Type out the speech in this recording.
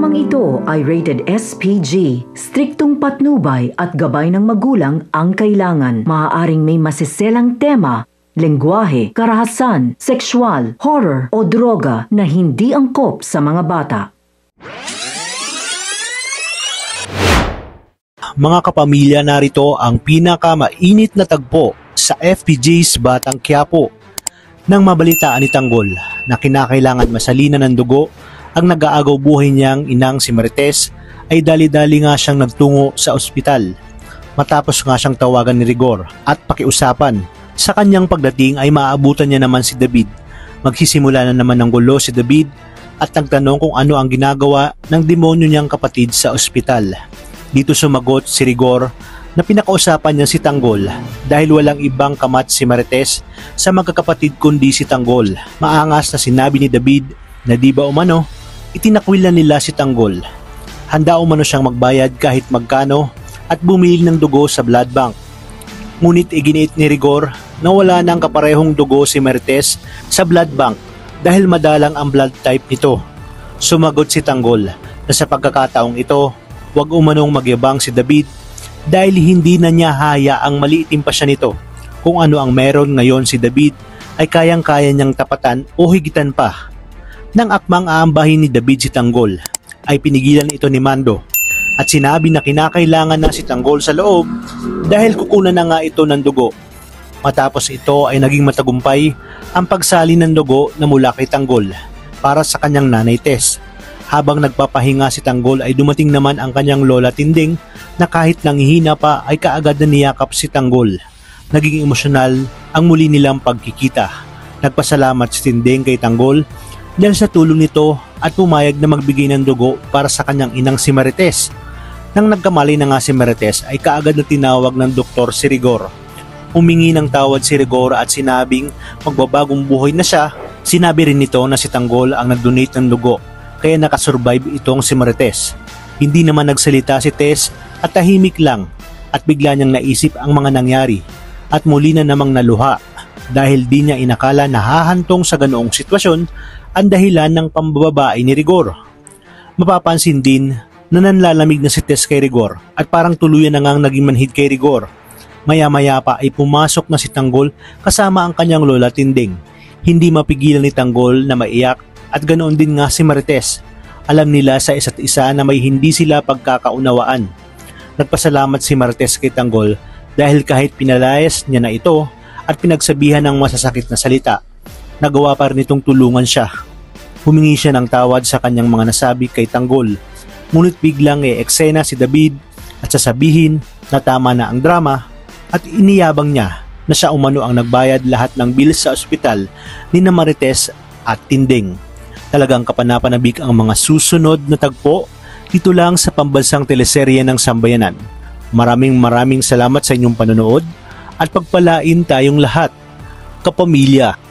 Programang ito ay rated SPG. Striktong patnubay at gabay ng magulang ang kailangan. Maaaring may masiselang tema, lengguwahe, karahasan, sexual, horror o droga na hindi angkop sa mga bata. Mga kapamilya, narito ang pinakamainit na tagpo sa FPJ's Batang Quiapo. Nang mabalitaan ni Tanggol na kinakailangan masalina ng dugo ang nag-aagaw buhay niyang inang si Marites, ay dali-dali nga siyang nagtungo sa ospital. Matapos nga siyang tawagan ni Rigor at pakiusapan, sa kanyang pagdating ay maaabutan niya naman si David. Magsisimula na naman ng gulo si David at nagtanong kung ano ang ginagawa ng demonyo niyang kapatid sa ospital. Dito sumagot si Rigor na pinakausapan niya si Tanggol dahil walang ibang kamat si Marites sa magkakapatid kundi si Tanggol. Maangas na sinabi ni David na di ba umano, itinakwilan nila si Tanggol. Handa umano siyang magbayad kahit magkano at bumili ng dugo sa blood bank. Ngunit iginiit ni Rigor na wala nang kaparehong dugo si Marites sa blood bank dahil madalang ang blood type nito. Sumagot si Tanggol na sa pagkakataong ito, wag umanong magyabang si David dahil hindi na niya hayaang maliitin pa siya nito. Kung ano ang meron ngayon si David ay kayang-kaya niyang tapatan o higitan pa. Nang akmang aambahin ni David si Tanggol, ay pinigilan ito ni Mando at sinabi na kinakailangan na si Tanggol sa loob dahil kukunan na nga ito ng dugo. Matapos ito ay naging matagumpay ang pagsali ng dugo na mula kay Tanggol para sa kanyang nanay Tess. Habang nagpapahinga si Tanggol ay dumating naman ang kanyang lola Tinding na kahit nanghihina pa ay kaagad na niyakap si Tanggol. Naging emosyonal ang muli nilang pagkikita. Nagpasalamat si Tinding kay Tanggol dahil sa tulong nito at pumayag na magbigay ng dugo para sa kanyang inang si Marites. Nang nagkamali na nga si Marites ay kaagad na tinawag ng doktor si Rigor. Humingi ng tawad si Rigor at sinabing magbabagong buhay na siya. Sinabi rin nito na si Tanggol ang nag-donate ng dugo kaya nakasurvive itong si Marites. Hindi naman nagsalita si Tess at tahimik lang at bigla niyang naisip ang mga nangyari at muli na namang naluha dahil di niya inakala na hahantong sa ganoong sitwasyon ang dahilan ng pambababae ni Rigor. Mapapansin din na nanlalamig na si Tess kay Rigor at parang tuluyan na ngang naging manhid kay Rigor. Maya-maya pa ay pumasok na si Tanggol kasama ang kanyang lola Tinding. Hindi mapigilan ni Tanggol na maiyak at ganoon din nga si Marites. Alam nila sa isa't isa na may hindi sila pagkakaunawaan. Nagpasalamat si Marites kay Tanggol dahil kahit pinalayas niya na ito at pinagsabihan ng masasakit na salita, nagawa pa rin itong tulungan siya. Humingi siya ng tawad sa kanyang mga nasabi kay Tanggol. Ngunit biglang eksena si David at sasabihin na tama na ang drama at iniyabang niya na siya umano ang nagbayad lahat ng bills sa ospital ni na Marites at Tinding. Talagang kapanapanabik ang mga susunod na tagpo dito lang sa pambansang teleserye ng Sambayanan. Maraming salamat sa inyong panonood at pagpalain tayong lahat, kapamilya.